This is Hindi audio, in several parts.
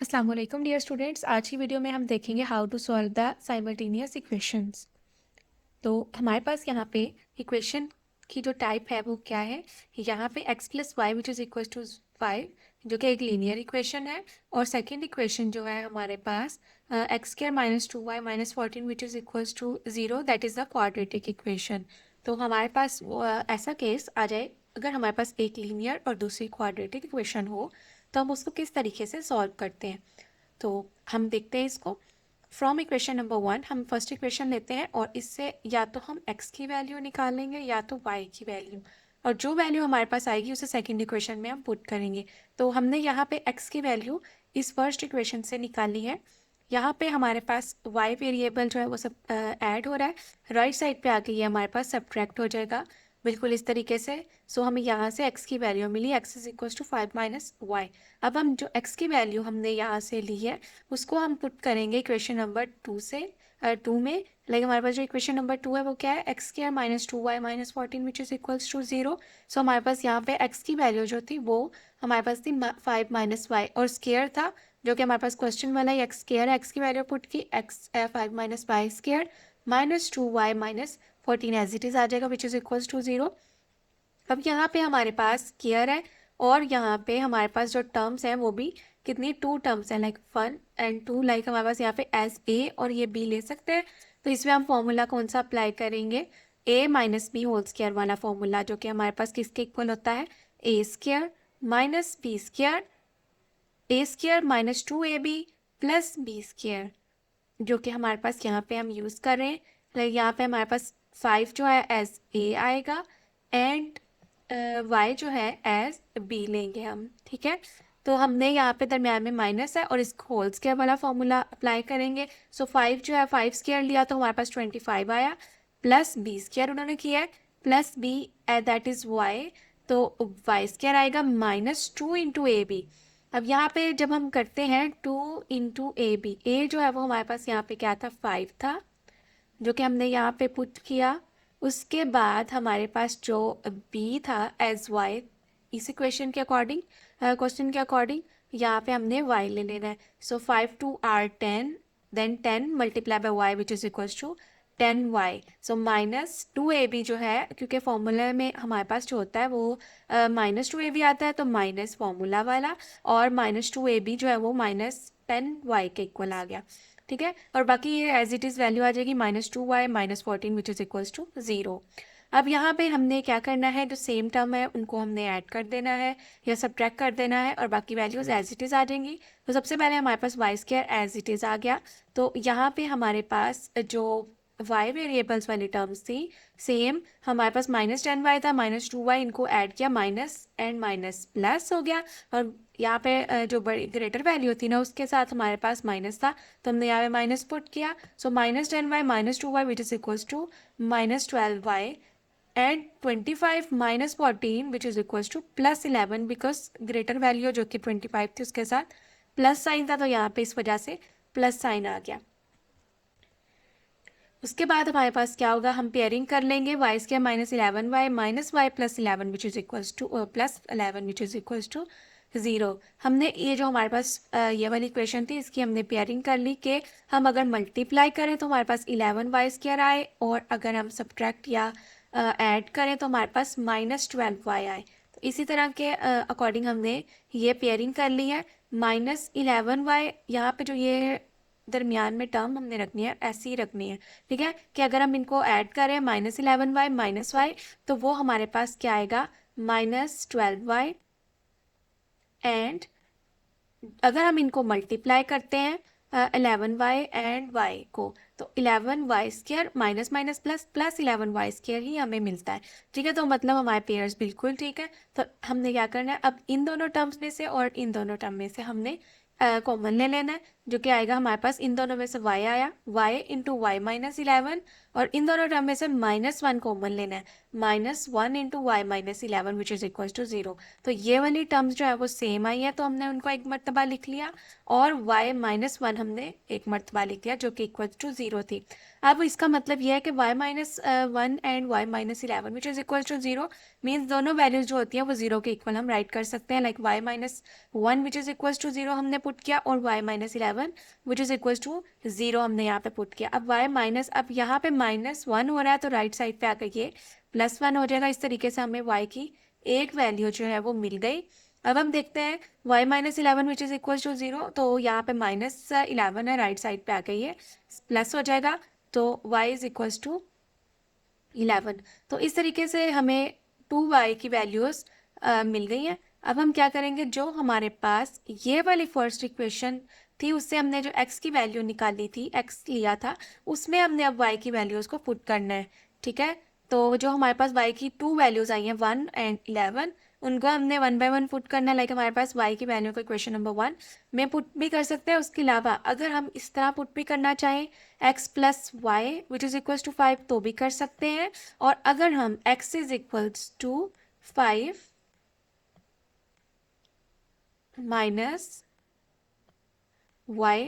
अस्सलाम वालेकुम डियर स्टूडेंट्स। आज की वीडियो में हम देखेंगे how to solve the simultaneous equations. तो हमारे पास यहाँ पे इक्वेशन की जो टाइप है वो क्या है। यहाँ पे x plus Y which is equal to 5 जो कि एक लीनियर इक्वेशन है, और सेकंड इक्वेशन जो है हमारे पास X square minus 2y minus 14 which is equals to 0, that is the quadratic equation. तो हमारे पास ऐसा केस आ जाए अगर हमारे पास एक लीनियर और दूसरी क्वाड्रेटिक इक्वेशन हो, तो हम उसको किस तरीके से सॉल्व करते हैं। तो हम देखते हैं इसको। फ्रॉम इक्वेशन नंबर 1 हम फर्स्ट इक्वेशन लेते हैं और इससे या तो हम x की वैल्यू निकालेंगे या तो y की वैल्यू, और जो वैल्यू हमारे पास आएगी उसे सेकंड इक्वेशन में हम पुट करेंगे। तो हमने यहाँ पे x की वैल्यू इस फर्स्ट इक्वेशन से निकाली है। यहाँ पे हमारे पास y वेरिएबल जो है वो सब ऐड हो रहा है, राइट साइड पे आके ये हमारे पास सब्ट्रैक्ट हो जाएगा बिल्कुल इस तरीके से। सो हमें यहाँ से x की वैल्यू मिली, x is equal to 5 minus Y. अब हम जो x की वैल्यू हमने यहाँ से ली है उसको हम पुट करेंगे इक्वेशन नंबर 2 से 2 में। लाइक हमारे पास जो इक्वेशन नंबर 2 है वो क्या है, X square minus 2y minus 14 which is equals to 0। So हमारे पास यहाँ पे x की वैल्यू जो थी वो हमारे पास थी 5 माइनस वाई, और स्क्वायर था जो कि हमारे पास क्वेश्चन वाला ही एक्स स्क्वायर है। एक्स की वैल्यू पुट की, x 5 minus y square minus 2y minus 14 as it is आ जाएगा विच इज़ इक्वल्स टू 0। अब यहाँ पे हमारे पास स्क्वायर है और यहाँ पे हमारे पास जो टर्म्स हैं वो भी कितनी, 2 टर्म्स हैं, लाइक 1 एंड 2। लाइक हमारे पास यहाँ पे एस ए और ये बी ले सकते हैं। तो इसमें हम फॉर्मूला कौन सा अप्लाई करेंगे, a minus b whole square वाला फॉर्मूला, जो कि हमारे पास किसके इक्वल होता है, a square minus b square, a square minus 2ab plus b square, जो कि हमारे पास यहाँ पे हम यूज़ कर रहे हैं। लाइक यहाँ पे हमारे पास 5 जो है एज ए आएगा एंड y जो है एज b लेंगे हम, ठीक है। तो हमने यहाँ पे दरम्यान में माइनस है और इसको होल स्क्वायर वाला फॉर्मूला अप्लाई करेंगे। सो 5 जो है 5 स्क्वायर लिया तो हमारे पास 25 आया, प्लस बी स्क्वायर उन्होंने किया है, plus B that is y, तो y स्क्वायर आएगा माइनस 2 इंटू ए बी। अब यहाँ पे जब हम करते हैं 2 इंटू ए बी, ए जो है वो हमारे पास यहाँ पे क्या था, 5 था, जो कि हमने यहाँ पे पुट किया। उसके बाद हमारे पास जो b था एज y, इस इक्वेशन के अकॉर्डिंग, क्वेश्चन के अकॉर्डिंग यहाँ पे हमने y ले लेना है। So 5 two are 10, then 10 multiply by y which is equals to 10y। So minus 2ab जो है, क्योंकि फॉर्मूला में हमारे पास जो होता है वो माइनस 2ab आता है, तो माइनस फॉर्मूला वाला, और माइनस 2ab जो है वो माइनस 10y के इक्वल आ गया, ठीक है। और बाकी ये एज इट इज़ वैल्यू आ जाएगी minus 2y minus 14 which is equals to 0। अब यहाँ पे हमने क्या करना है, जो सेम टर्म है उनको हमने ऐड कर देना है या सब्ट्रैक्ट कर देना है, और बाकी वैल्यूज़ एज इट इज़ आ जाएंगी। तो सबसे पहले हमारे पास y square as it is आ गया। तो यहाँ पे हमारे पास जो वाई वेरिएबल्स वाली टर्म्स थी सेम, हमारे पास माइनस 10y था, माइनस 2y, इनको ऐड किया, माइनस एंड माइनस प्लस हो गया। और यहाँ पे जो बड़ी ग्रेटर वैल्यू थी ना उसके साथ हमारे पास माइनस था, तो हमने यहाँ पे माइनस पुट किया। So minus 10y minus 2y which is equals to minus 12y and 25 minus 14 which is equals to plus 11, because greater value जो कि 25 थी उसके साथ प्लस साइन था, तो यहाँ पे इस वजह से प्लस साइन आ गया। उसके बाद हमारे पास क्या होगा, हम पेयरिंग कर लेंगे, Y square minus 11y minus Y plus 11 which is equals to plus 11 which is equals to 0। हमने ये जो हमारे पास ये वाली इक्वेशन थी इसकी हमने पेयरिंग कर ली कि हम अगर मल्टीप्लाई करें तो हमारे पास 11y स्क्वायर आए, और अगर हम सब्ट्रैक्ट या ऐड करें तो हमारे पास माइनस 12y आए। तो इसी तरह के अकॉर्डिंग हमने ये पेयरिंग कर ली है। माइनस 11y यहाँ पे जो ये दरमियान में टर्म हमने रखनी है ऐसी ही रखनी है, ठीक है, कि अगर हम इनको ऐड करें माइनस 11y माइनस वाई, तो वो हमारे पास क्या आएगा, माइनस 12y। एंड अगर हम इनको मल्टीप्लाई करते हैं 11y एंड y को, तो 11y square minus minus plus plus 11y square ही हमें मिलता है, ठीक है। तो मतलब हमारे पेयर्स बिल्कुल ठीक है। तो हमने क्या करना है, अब इन दोनों टर्म्स में से और इन दोनों टर्म में से हमने कॉमन ले लेना है। जो कि आएगा हमारे पास, इन दोनों में से y आया, y इंटू वाई माइनस 11, और इन दोनों टर्म में से -1 कॉमन लेना है, -1 into Y minus 11 which is equal to 0। तो ये वाली टर्म्स जो है वो सेम आई है, तो हमने उनको एक मरतबा लिख लिया, और y-1 हमने एक मरतबा लिख लिया जो कि इक्वल टू 0 थी। अब इसका मतलब यह है कि y-1 and y-11 which is equal to 0 means दोनों वैल्यूज जो होती हैं वो 0 के इक्वल हम राइट कर सकते हैं, like y-1 which is equal to 0 हमने पुट किया, और y-11 which is equal to 0 हमने यहाँ पे पुट किया। अब अब यहाँ पे -1 हो रहा है, तो राइट साइड पे आकर ये +1 हो जाएगा। इस तरीके से हमें y की एक वैल्यू जो है वो मिल गई। अब हम देखते हैं y-11 which is equal to 0, तो यहाँ पे -11 है, राइट साइड पे आकर ये प्लस हो जाएगा, तो y इज़ इक्वल्स टू 11। तो इस तरीके से हमें 2y की वैल्यूज़ मिल गई हैं। अब हम क्या करेंगे, जो हमारे पास ये वाली फर्स्ट इक्वेशन थी उससे हमने जो x की वैल्यू निकाली थी, x लिया था, उसमें हमने अब y की वैल्यूज़ को पुट करना है। ठीक है, तो जो हमारे पास y की 2 वैल्यूज़ आई हैं 1 एंड 11, उनको हमने 1 बाय 1 पुट करना है। लाइक हमारे पास y की वैल्यू को इक्वेशन नंबर 1 में पुट भी कर सकते हैं। उसके अलावा अगर हम इस तरह पुट भी करना चाहें x plus Y which is equals to 5 तो भी कर सकते हैं। और अगर हम x is equals to 5 minus y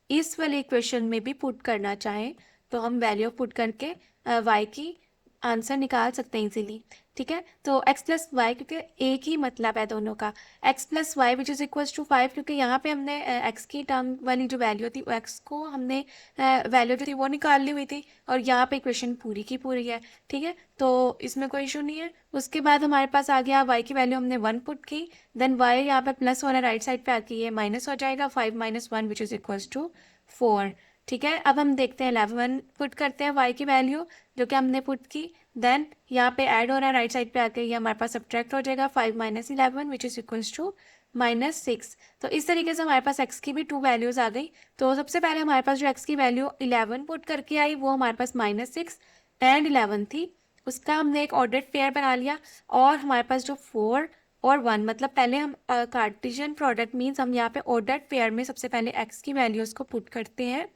इस वाले इक्वेशन में भी पुट करना चाहें तो हम वैल्यू पुट करके y की आंसर निकाल सकते हैं इजीली। ठीक है, तो x प्लस वाई, क्योंकि एक ही मतलब है दोनों का, x plus Y which is equals to 5, क्योंकि यहाँ पे हमने x की टर्म वाली जो वैल्यू थी x को हमने वैल्यू जो थी वो निकाल ली हुई थी, और यहाँ पे इक्वेशन पूरी की पूरी है। ठीक है, तो इसमें कोई इशू नहीं है। उसके बाद हमारे पास आ गया y की वैल्यू हमने 1 पुट की, देन y यहाँ पे प्लस हो रहा है, राइट साइड पे आके ये माइनस हो जाएगा, 5 minus 1 which is equals to 4। ठीक है, अब हम देखते हैं 11 पुट करते हैं y की वैल्यू जो कि हमने पुट की, देन यहाँ पे ऐड हो रहा है, राइट साइड पे आके ये हमारे पास सब्ट्रैक्ट हो जाएगा, 5 minus 11 which is equals to -6। तो इस तरीके से हमारे पास x की भी 2 वैल्यूज़ आ गई। तो सबसे पहले हमारे पास जो x की वैल्यू 11 पुट करके आई वो हमारे पास -6 एंड 11 थी, उसका हमने एक ऑर्डर्ड पेयर बना लिया। और हमारे पास जो 4 और 1, मतलब पहले हम कार्टेशियन प्रोडक्ट मीन्स हम यहाँ पे ऑर्डर्ड पेयर में सबसे पहले x की वैल्यूज़ को पुट करते हैं,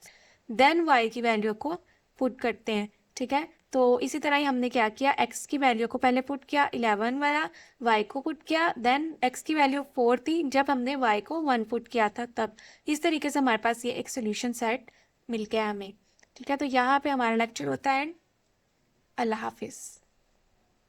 देन y की वैल्यू को पुट करते हैं। ठीक है, तो इसी तरह ही हमने क्या किया, x की वैल्यू को पहले पुट किया 11 वाला, y को पुट किया, देन x की वैल्यू 4 थी जब हमने y को 1 पुट किया था तब। इस तरीके से हमारे पास ये एक सोल्यूशन सेट मिल गया हमें। ठीक है, तो यहाँ पे हमारा लेक्चर होता है। अल्लाह हाफिज़।